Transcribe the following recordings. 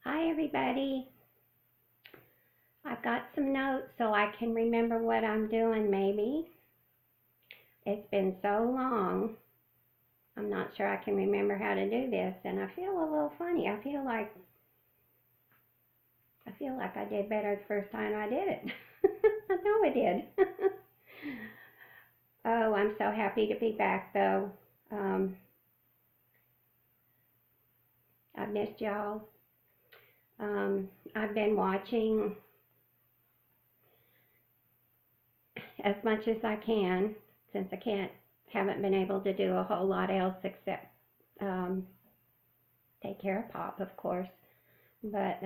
Hi everybody. I've got some notes so I can remember what I'm doing maybe. It's been so long. I'm not sure I can remember how to do this and I feel a little funny. I feel like I did better the first time I did it. I know I did. Oh, I'm so happy to be back though. Um, I missed y'all. I've been watching as much as I can since haven't been able to do a whole lot else except um, take care of Pop, of course. But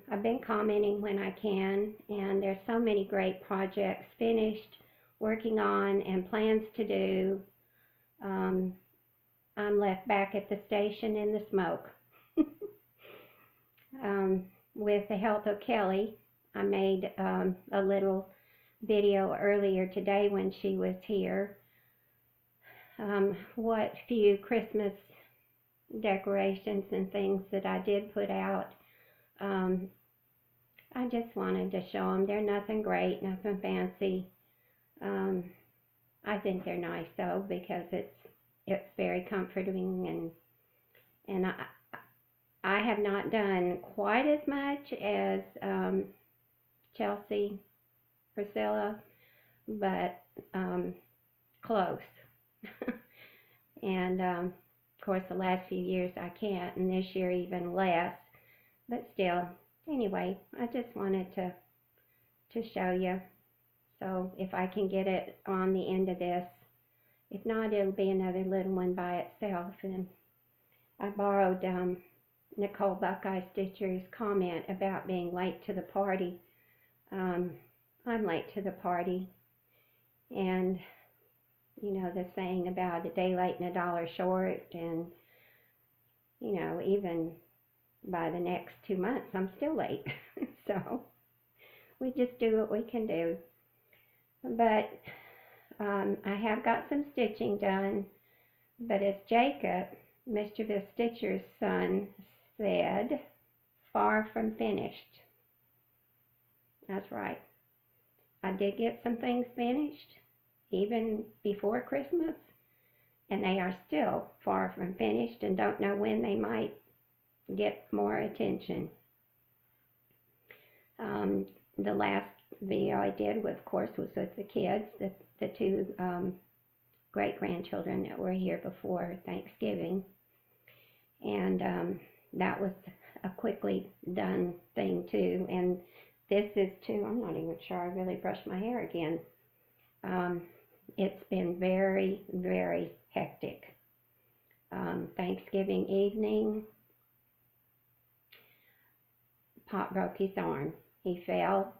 I've been commenting when I can, and there's so many great projects finished, working on, and plans to do. Um, I'm left back at the station in the smoke. With the help of Kelly, I made a little video earlier today when she was here. What few Christmas decorations and things that I did put out. I just wanted to show them. They're nothing great, nothing fancy. I think they're nice though because it's very comforting, and I have not done quite as much as Chelsea, Priscilla, but close. And of course the last few years I can't, and this year even less, but still, anyway, I just wanted to show you. So if I can get it on the end of this, if not, it'll be another little one by itself. And I borrowed Nicole Buckeye Stitcher's comment about being late to the party. I'm late to the party, and you know the saying about a day late and a dollar short, and you know, even by the next 2 months I'm still late. So we just do what we can do. But I have got some stitching done, but as Jacob, Mischievous Stitcher's son, said, far from finished. That's right. I did get some things finished even before Christmas, and they are still far from finished and don't know when they might get more attention. The last video I did, of course, was with the kids, the two great-grandchildren that were here before Thanksgiving. And that was a quickly done thing, too. And this is, too, I'm not even sure I really brushed my hair again. It's been very, very hectic. Thanksgiving evening, Pop broke his arm. He fell.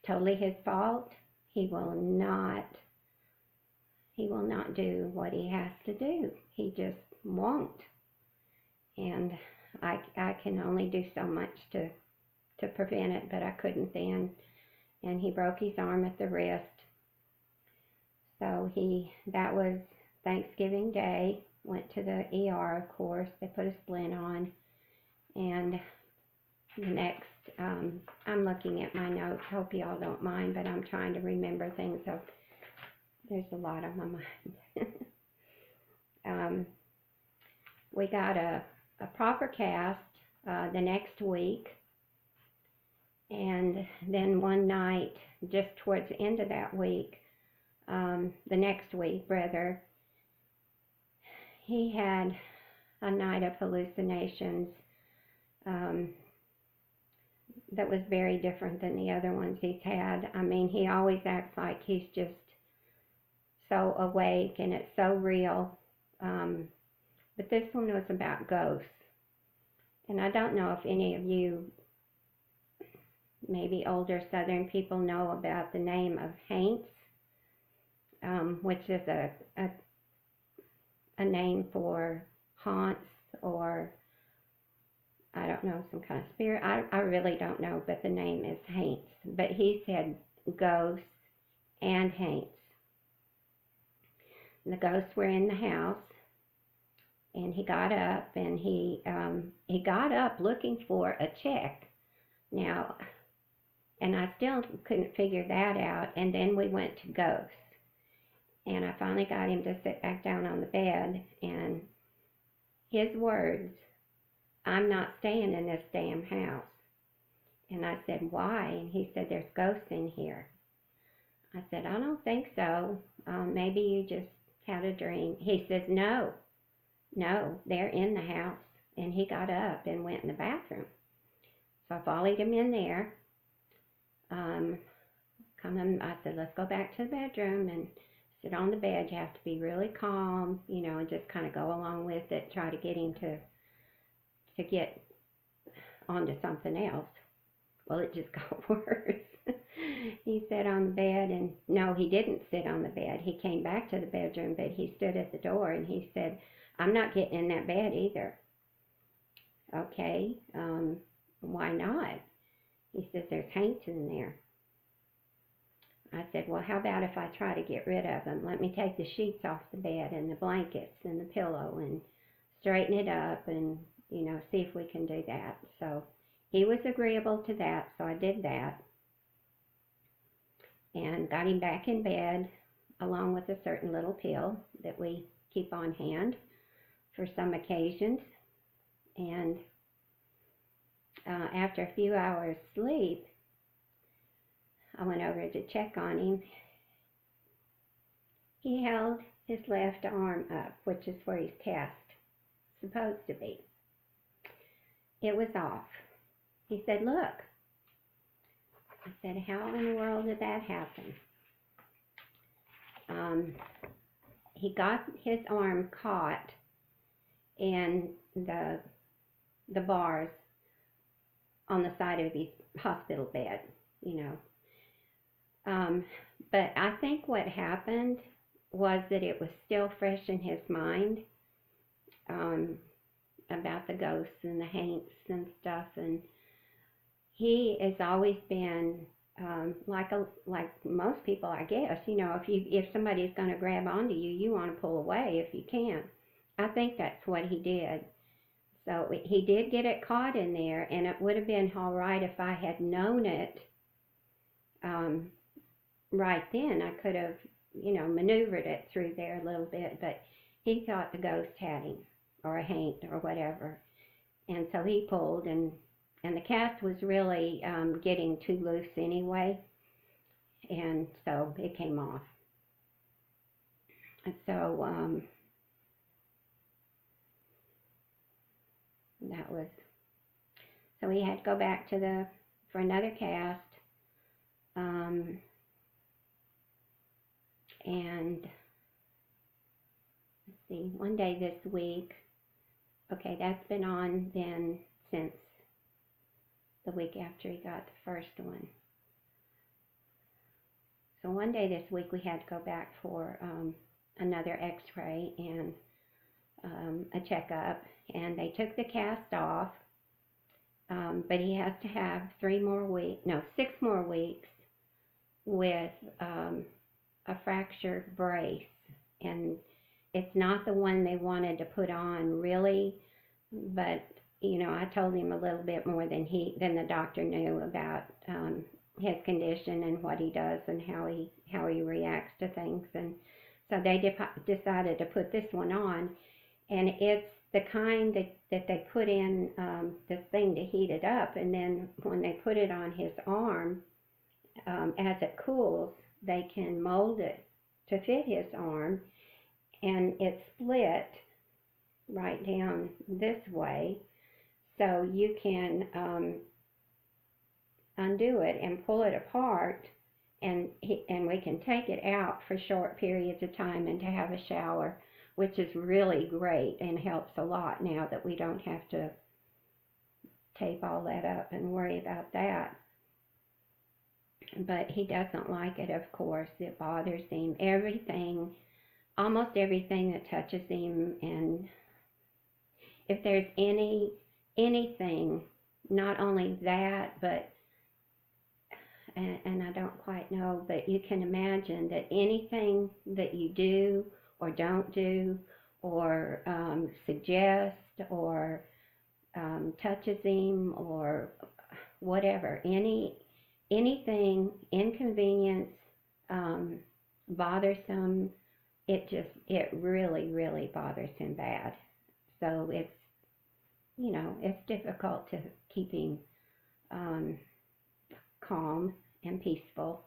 Totally his fault. He will not do what he has to do. He just won't. And I can only do so much to prevent it, but I couldn't then. And he broke his arm at the wrist. So that was Thanksgiving Day. Went to the ER, of course. They put a splint on. And the next, I'm looking at my notes. Hope y'all don't mind, but I'm trying to remember things. So there's a lot on my mind. We got a proper cast the next week. And then one night, just towards the end of that week, the next week, rather, he had a night of hallucinations that was very different than the other ones he's had. I mean, he always acts like he's just so awake and it's so real. But this one was about ghosts. And I don't know if any of you, maybe older Southern people, know about the name of haints, which is a name for haunts, or I don't know, some kind of spirit. I really don't know, but the name is haints. But he said ghosts and haints. The ghosts were in the house, And he got up, and he got up looking for a check. Now, and I still couldn't figure that out. And then we went to ghosts. And I finally got him to sit back down on the bed, and his words, "I'm not staying in this damn house." And I said, "Why?" And he said, "There's ghosts in here." I said, "I don't think so. Maybe you just had a dream." He says, No, they're in the house." And he got up and went in the bathroom. So I followed him in there. I said, "Let's go back to the bedroom and sit on the bed. You have to be really calm, and just kind of go along with it. Try to get him to get onto something else." Well, it just got worse. He sat on the bed, and no, he didn't sit on the bed. He came back to the bedroom, but he stood at the door, and he said, "I'm not getting in that bed either." "Okay, why not?" He says, "There's haints in there." I said, "Well, how about if I try to get rid of them? Let me take the sheets off the bed and the blankets and the pillow and straighten it up and, see if we can do that." So he was agreeable to that, so I did that and got him back in bed, along with a certain little pill that we keep on hand for some occasions. And after a few hours sleep, I went over to check on him. He held his left arm up, which is where his cast is supposed to be. It was off. He said, "Look." I said, "How in the world did that happen?" He got his arm caught in the bars on the side of his hospital bed, But I think what happened was that it was still fresh in his mind, about the ghosts and the haints and stuff. And he has always been like most people, I guess. If somebody's going to grab onto you, you want to pull away if you can. I think that's what he did. So he did get it caught in there, and it would have been all right if I had known it right then. I could have, maneuvered it through there a little bit, but he thought the ghost had him, or a haint, or whatever. And so he pulled, and the cast was really getting too loose anyway, and so it came off. And so so we had to go back for another cast, and let's see, one day this week, okay, that's been on then since the week after he got the first one. So one day this week we had to go back for another x-ray and a checkup, and they took the cast off, but he has to have 6 more weeks with a fractured brace, and it's not the one they wanted to put on really, but I told him a little bit more than the doctor knew about his condition and what he does and how he reacts to things. And so they decided to put this one on, and it's the kind that they put in this thing to heat it up, and then when they put it on his arm, as it cools, they can mold it to fit his arm, and it's split right down this way, so you can undo it and pull it apart, and we can take it out for short periods of time and to have a shower, which is really great and helps a lot now that we don't have to tape all that up and worry about that. But he doesn't like it, of course. It bothers him. Almost everything that touches him, and if there's anything, not only that, but and I don't quite know, but you can imagine that anything that you do or don't do, or suggest or touches him or whatever, anything inconvenience, bothersome, it really, really bothers him bad. So it's difficult to keep him calm and peaceful.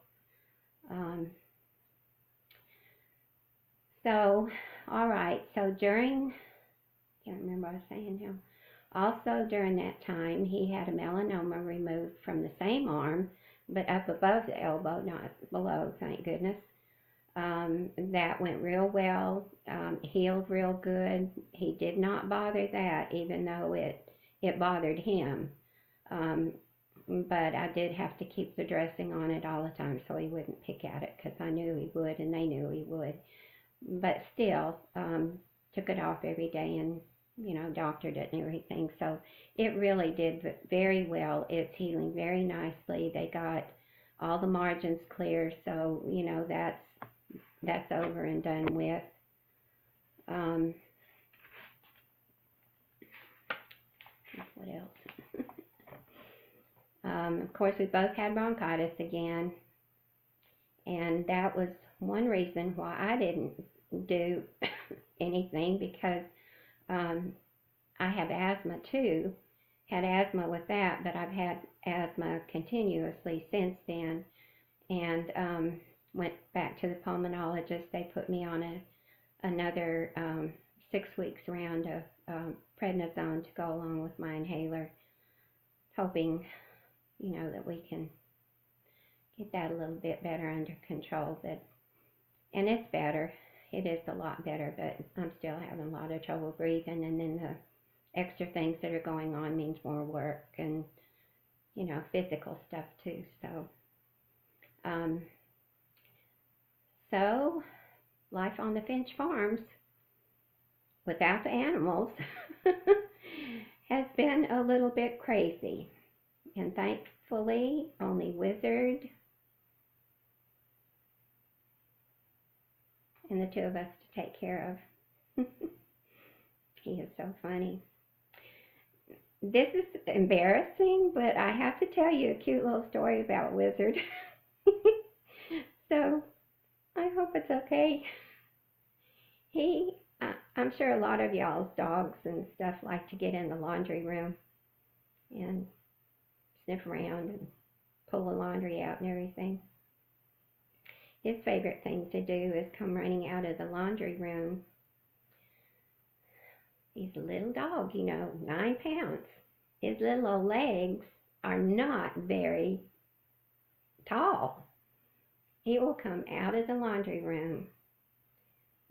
So, all right, so can't remember what I was saying now. Also, during that time, he had a melanoma removed from the same arm, but up above the elbow, not below, thank goodness. That went real well, healed real good. He did not bother that, even though it bothered him. But I did have to keep the dressing on it all the time so he wouldn't pick at it, because I knew he would and they knew he would. But still, took it off every day and, doctored it and everything. So it really did very well. It's healing very nicely. They got all the margins clear, so, that's over and done with. What else? Of course, we both had bronchitis again, and that was one reason why I didn't do anything, because I have asthma too. Had asthma with that, but I've had asthma continuously since then, and went back to the pulmonologist. They put me on another 6 weeks round of prednisone to go along with my inhaler, hoping that we can get that a little bit better under control. And it's better. It is a lot better, but I'm still having a lot of trouble breathing, and then the extra things that are going on means more work and, physical stuff too. So life on the Finch Farms without the animals has been a little bit crazy. And thankfully, only Wizard and the two of us to take care of. He is so funny. This is embarrassing, but I have to tell you a cute little story about Wizard. So I hope it's okay. I'm sure a lot of y'all's dogs and stuff like to get in the laundry room and sniff around and pull the laundry out and everything. His favorite thing to do is come running out of the laundry room. He's a little dog, 9 pounds. His little old legs are not very tall. He will come out of the laundry room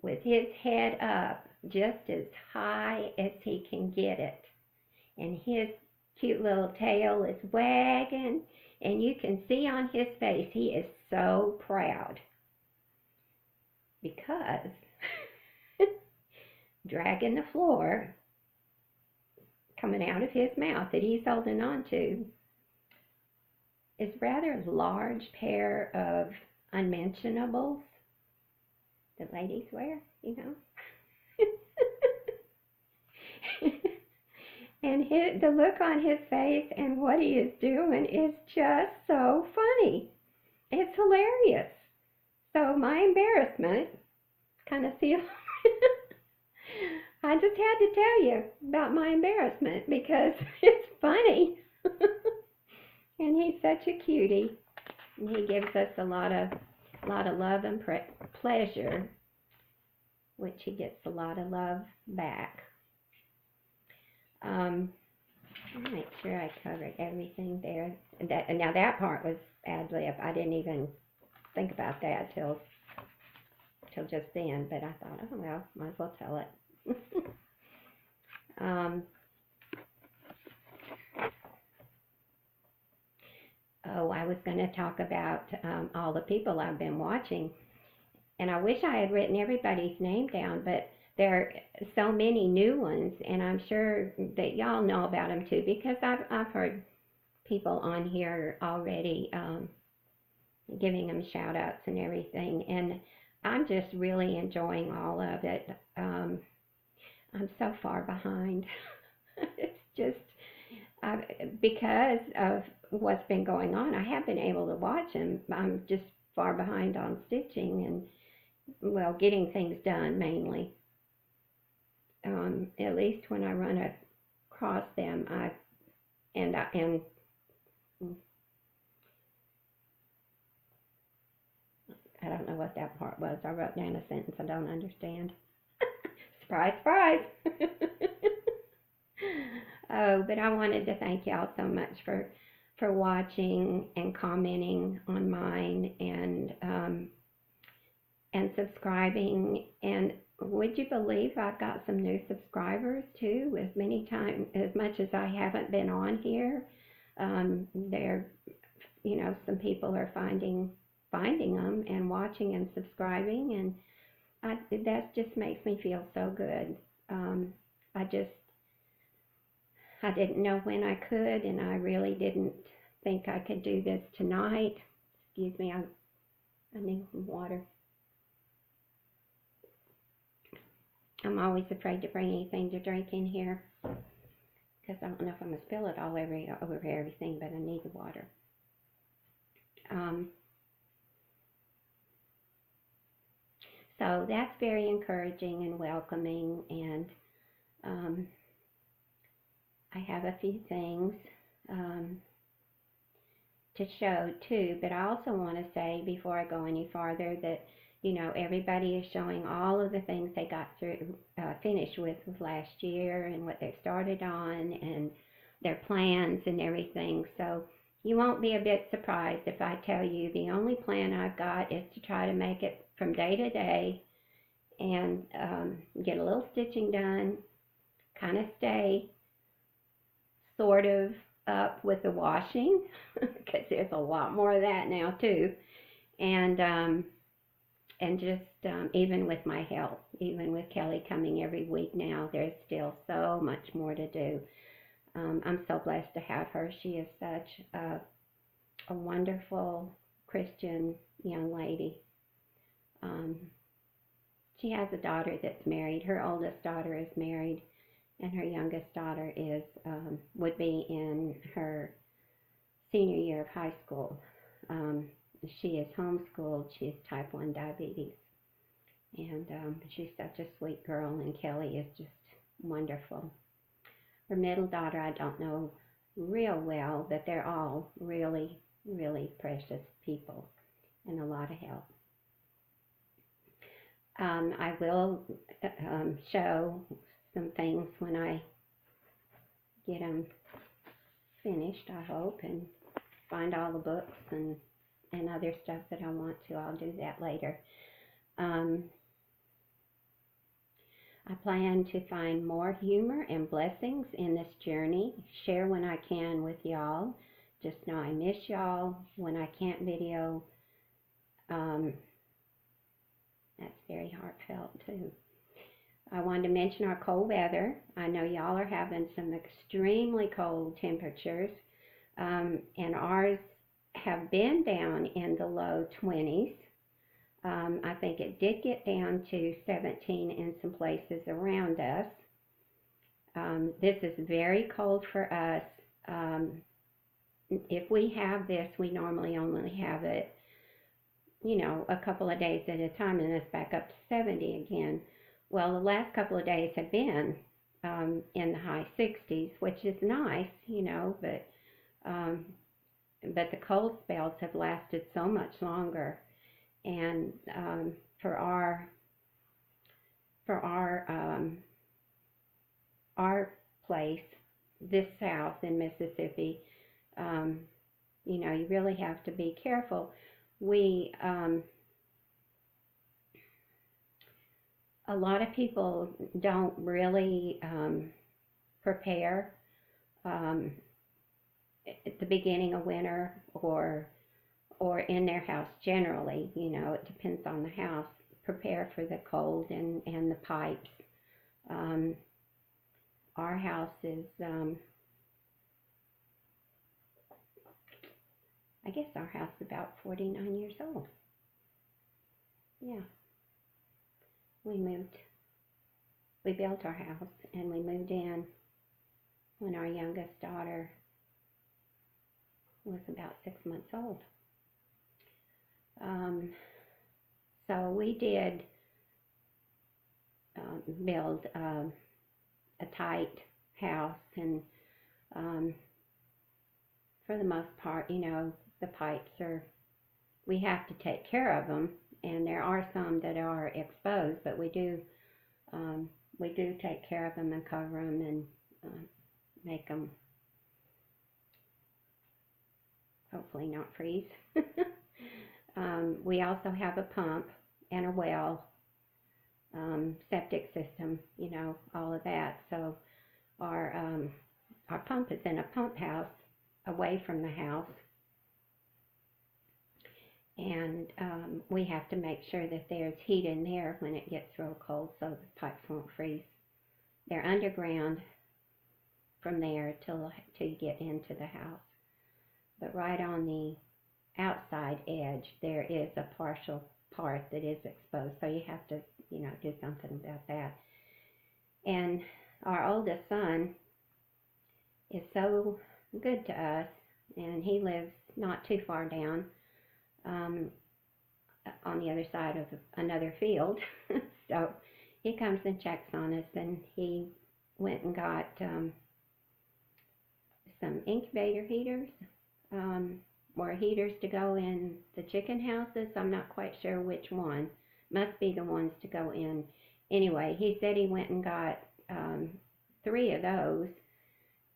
with his head up just as high as he can get it. And his cute little tail is wagging, and you can see on his face he is so proud, because dragging the floor coming out of his mouth that he's holding on to is a rather large pair of unmentionables that ladies wear, And the look on his face and what he is doing is just so funny. It's hilarious. So my embarrassment kind of sealed. I just had to tell you about my embarrassment because it's funny. And he's such a cutie. And he gives us a lot of love and pleasure, which he gets a lot of love back. I'll make sure I covered everything there. Now that part was ad-lib. I didn't even think about that till just then, but I thought, oh well, might as well tell it. I was going to talk about all the people I've been watching, and I wish I had written everybody's name down, but there are so many new ones, and I'm sure that y'all know about them too, because I've heard people on here already giving them shout outs and everything, and I'm just really enjoying all of it. I'm so far behind. It's just because of what's been going on. I have been able to watch them. I'm just far behind on stitching and, well, getting things done mainly. At least when I run across them, and I don't know what that part was. I wrote down a sentence I don't understand. Surprise, surprise. Oh, but I wanted to thank y'all so much for watching and commenting on mine, and subscribing. And would you believe I've got some new subscribers too? As much as I haven't been on here, there, some people are finding them and watching and subscribing, and that just makes me feel so good. I didn't know when I could, and I really didn't think I could do this tonight. Excuse me, I need some water. I'm always afraid to bring anything to drink in here because I don't know if I'm going to spill it all over everything, but I need the water. So that's very encouraging and welcoming, and I have a few things to show too, but I also want to say before I go any farther that everybody is showing all of the things they got through, finished with last year, and what they've started on, and their plans and everything. So you won't be a bit surprised if I tell you the only plan I've got is to try to make it from day to day, and get a little stitching done, kind of stay sort of up with the washing, because there's a lot more of that now too, and just even with my health, even with Kelly coming every week now, there's still so much more to do. I'm so blessed to have her. She is such a wonderful Christian young lady. She has a daughter that's married. Her oldest daughter is married, and her youngest daughter would be in her senior year of high school. She is homeschooled. She has type 1 diabetes, and she's such a sweet girl, and Kelly is just wonderful. Her middle daughter I don't know real well, but they're all really, really precious people and a lot of help. I will show some things when I get them finished, I hope, and find all the books and other stuff that I want to. I'll do that later. I plan to find more humor and blessings in this journey, share when I can with y'all. Just know I miss y'all when I can't video. That's very heartfelt too. I wanted to mention our cold weather. I know y'all are having some extremely cold temperatures, and ours have been down in the low 20s. I think it did get down to 17 in some places around us. This is very cold for us. If we have this, we normally only have it, a couple of days at a time, and it's back up to 70 again. Well, the last couple of days have been in the high 60s, which is nice, but the cold spells have lasted so much longer. And for our place, this south in Mississippi, you really have to be careful. A lot of people don't really prepare at the beginning of winter or in their house generally. It depends on the house. Prepare for the cold and the pipes. Our house is, I guess our house is about 49 years old. Yeah. We moved we built our house and we moved in when our youngest daughter was about 6 months old. So we did build a tight house, and for the most part, the pipes we have to take care of them, and there are some that are exposed, but we do take care of them and cover them and make them hopefully not freeze. We also have a pump and a well, septic system, all of that. So our pump is in a pump house away from the house, and we have to make sure that there's heat in there when it gets real cold so the pipes won't freeze. They're underground from there till you get into the house. But right on the outside edge, there is a partial part that is exposed, so you have to, do something about that. And our oldest son is so good to us, and he lives not too far down on the other side of another field. So he comes and checks on us, and he went and got some incubator heaters, or heaters to go in the chicken houses. I'm not quite sure which one. Must be the ones to go in. Anyway, he said he went and got 3 of those.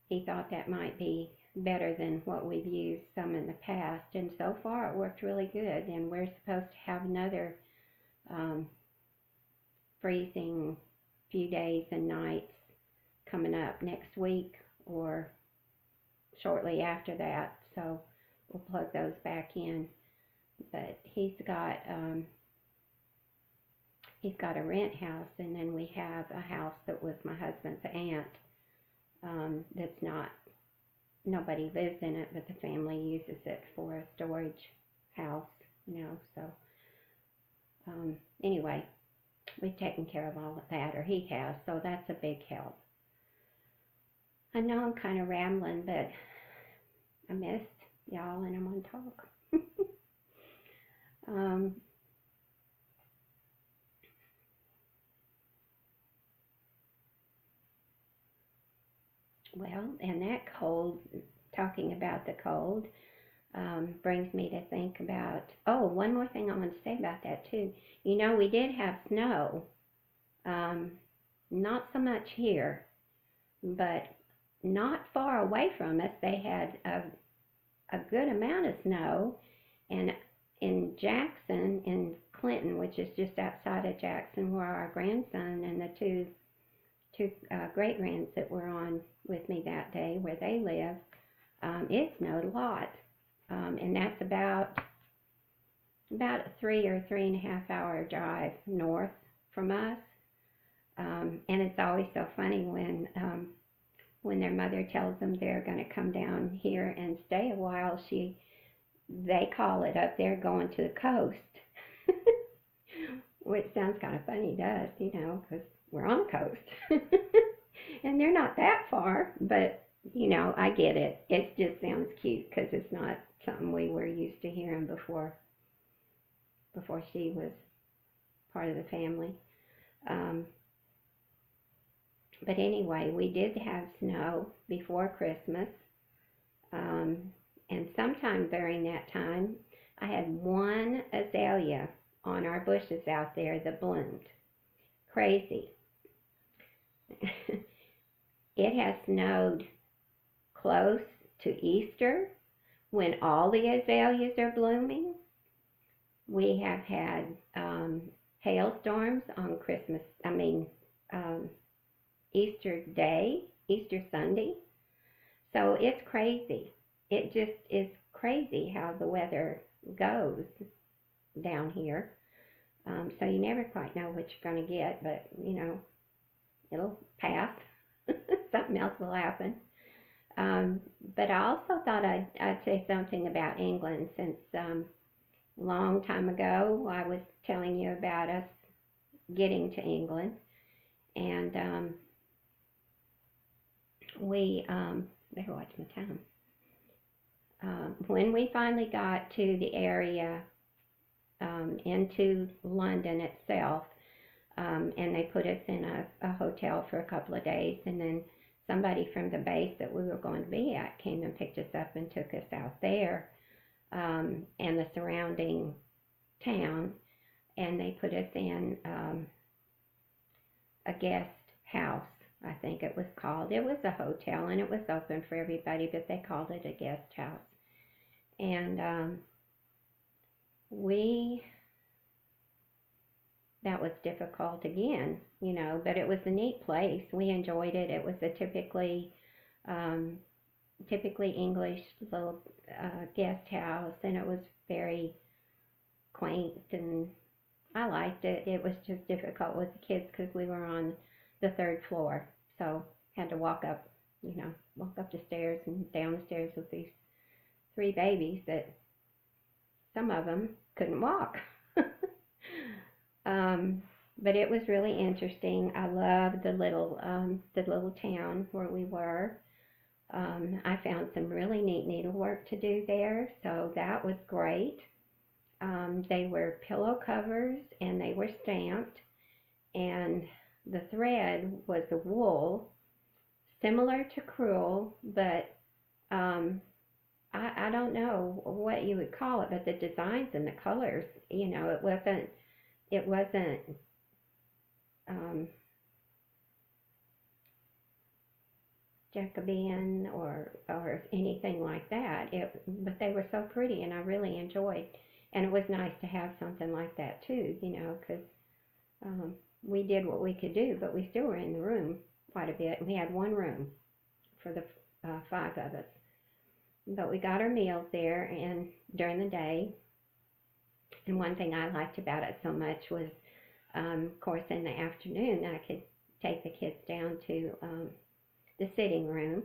He thought that might be better than what we've used some in the past, and so far it worked really good. And we're supposed to have another freezing few days and nights coming up next week or shortly after that, so we'll plug those back in. But he's got a rent house, and then we have a house that was my husband's aunt, that's nobody lives in it, but the family uses it for a storage house, so anyway, we've taken care of all of that, or he has, so that's a big help. I know I'm kind of rambling, but I missed y'all and I want to talk. Well, and that cold, talking about the cold, brings me to think about, one more thing I want to say about that too. We did have snow, not so much here, but not far away from us, they had a good amount of snow, and in Jackson, in Clinton, which is just outside of Jackson, where our grandson and the two great-grands that were on with me that day, where they live, it snowed a lot, and that's about a 3 or 3.5 hour drive north from us, and it's always so funny when their mother tells them they're going to come down here and stay a while, they call it up there going to the coast, which sounds kind of funny to us, because we're on the coast, and they're not that far, but, I get it. It just sounds cute, because it's not something we were used to hearing before she was part of the family. But anyway, we did have snow before Christmas, and sometime during that time, I had one azalea on our bushes out there that bloomed. Crazy. It has snowed close to Easter when all the azaleas are blooming. We have had hailstorms on Easter Day, Easter Sunday. So it's crazy. It just is crazy how the weather goes down here. So you never quite know what you're going to get, but, it'll pass. Something else will happen. But I also thought I'd say something about England, since long time ago I was telling you about us getting to England. And we better watch my time. When we finally got to the area, into London itself, and they put us in a hotel for a couple of days, and then somebody from the base that we were going to be at came and picked us up and took us out there, and the surrounding town, and they put us in a guest house, I think it was called. It was a hotel, and it was open for everybody, but they called it a guest house. And that was difficult again, but it was a neat place. We enjoyed it. It was a typically English little guest house, and it was very quaint, and I liked it. It was just difficult with the kids because we were on the 3rd floor, so had to walk up the stairs and down the stairs with these 3 babies that some of them couldn't walk. But it was really interesting. I loved the little town where we were. I found some really neat needlework to do there, so that was great. They were pillow covers, and they were stamped, and the thread was a wool, similar to crewel, but I don't know what you would call it, but the designs and the colors, it wasn't Jacobean or anything like that. But they were so pretty, and I really enjoyed. And it was nice to have something like that too, because we did what we could do, but we still were in the room quite a bit. And we had one room for the 5 of us. But we got our meals there and during the day. And one thing I liked about it so much was, of course, in the afternoon, I could take the kids down to the sitting room,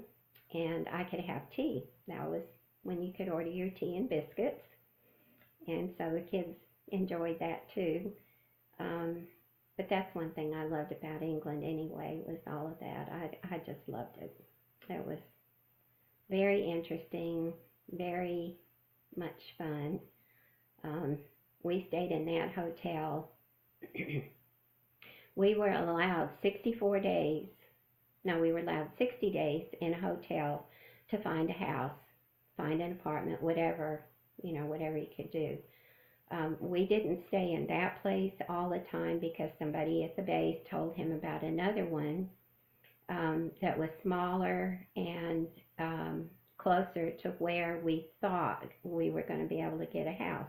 and I could have tea. That was when you could order your tea and biscuits. And so the kids enjoyed that too. But that's one thing I loved about England anyway, was all of that. I just loved it. It was very interesting, very much fun. We stayed in that hotel. We were allowed 64 days. No, we were allowed 60 days in a hotel to find a house, find an apartment, whatever you could do. We didn't stay in that place all the time because somebody at the base told him about another one that was smaller and closer to where we thought we were going to be able to get a house.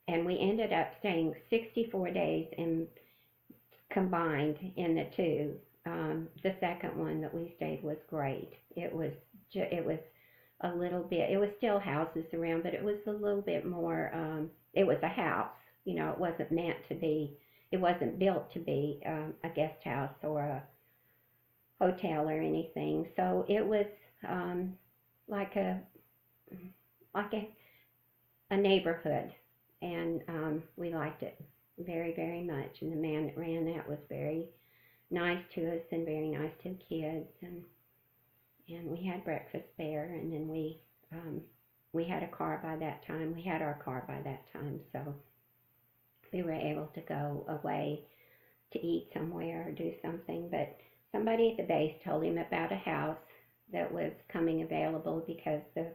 And we ended up staying 64 days combined in the two. The second one that we stayed was great. It was a little bit, it was still houses around, but it was a little bit more, it was a house, it wasn't meant to be, it wasn't built to be a guest house or a hotel or anything. So it was like a neighborhood, and we liked it very, very much. And the man that ran that was very nice to us and very nice to the kids, and we had breakfast there, and then we had a car by that time. We had our car by that time, so we were able to go away to eat somewhere or do something. But somebody at the base told him about a house that was coming available because the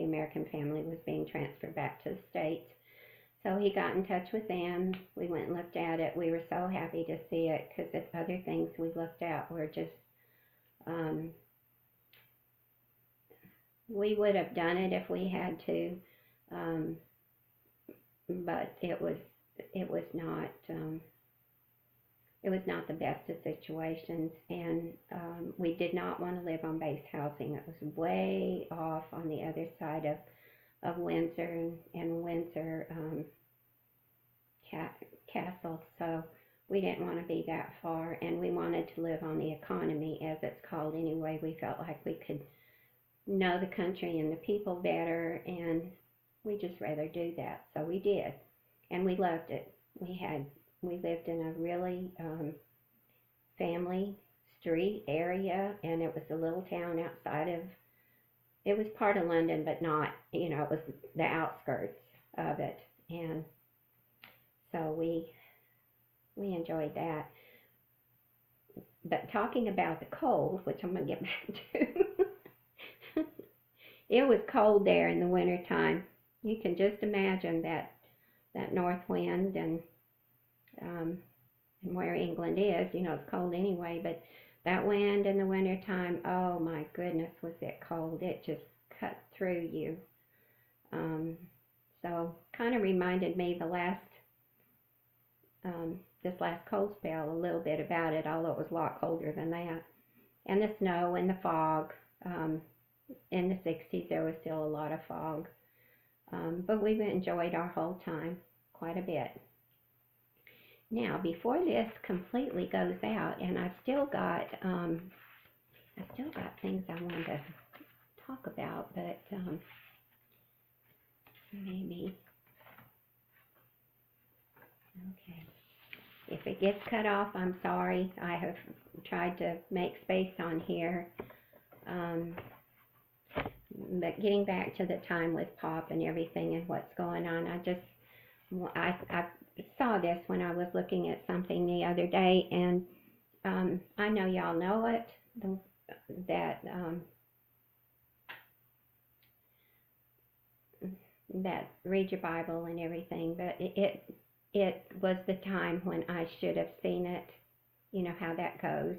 American family was being transferred back to the States. So he got in touch with them. We went and looked at it. We were so happy to see it because the other things we looked at were just, we would have done it if we had to, but it was not the best of situations, and we did not want to live on base housing. It was way off on the other side of Windsor and Windsor Castle, so we didn't want to be that far, and we wanted to live on the economy, as it's called anyway. We felt like we could know the country and the people better, and we just rather do that. So we did, and we loved it. We lived in a really family street area, and it was a little town outside of, it was part of London, but not, it was the outskirts of it. And so we enjoyed that. But talking about the cold, which I'm going to get back to, it was cold there in the wintertime. You can just imagine that north wind, and where England is, it's cold anyway, but that wind in the wintertime, oh my goodness, was it cold. It just cut through you. So kind of reminded me this last cold spell a little bit about it, although it was a lot colder than that. And the snow and the fog. In the 60s, there was still a lot of fog. But we've enjoyed our whole time quite a bit. Now, before this completely goes out, and I've still got things I want to talk about, but maybe, okay. If it gets cut off, I'm sorry. I have tried to make space on here. But getting back to the time with Pop and everything and what's going on, I saw this when I was looking at something the other day, and I know y'all know it, that read your Bible and everything, but it was the time when I should have seen it. You know how that goes.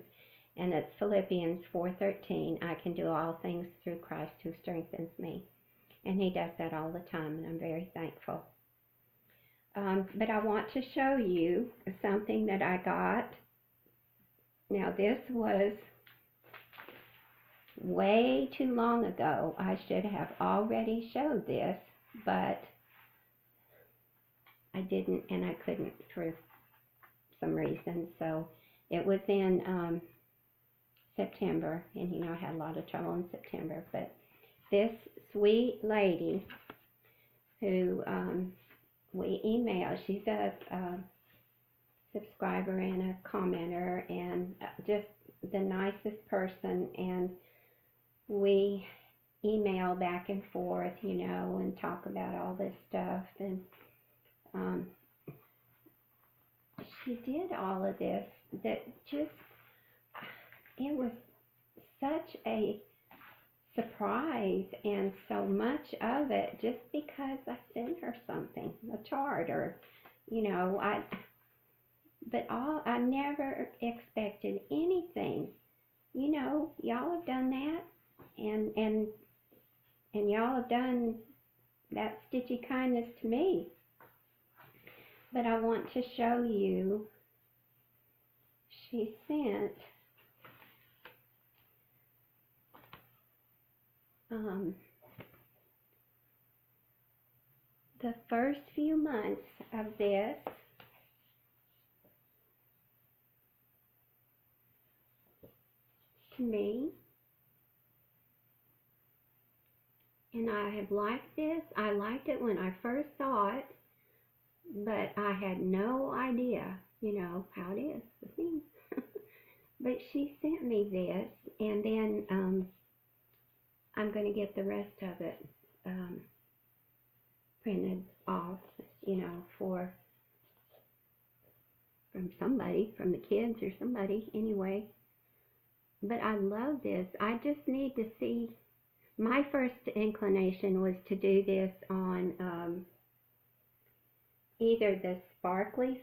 And it's Philippians 4:13. I can do all things through Christ who strengthens me. And he does that all the time, and I'm very thankful. But I want to show you something that I got. Now, this was way too long ago. I should have already showed this, but I didn't, and I couldn't for some reason. So it was in September, and I had a lot of trouble in September. But this sweet lady who we emailed, she's a subscriber and a commenter, and just the nicest person, and we email back and forth, and talk about all this stuff, and she did all of this that just, it was such a surprise, and so much of it just because I sent her something, a chart, or I never expected anything. Y'all have done that, and y'all have done that stitchy kindness to me. But I want to show you, she sent the first few months of this to me, and I have liked this. I liked it when I first saw it, but I had no idea, how it is with me. But she sent me this, and then I'm going to get the rest of it printed off, from somebody, from the kids or somebody, anyway. But I love this. I just need to see. My first inclination was to do this on either the sparkly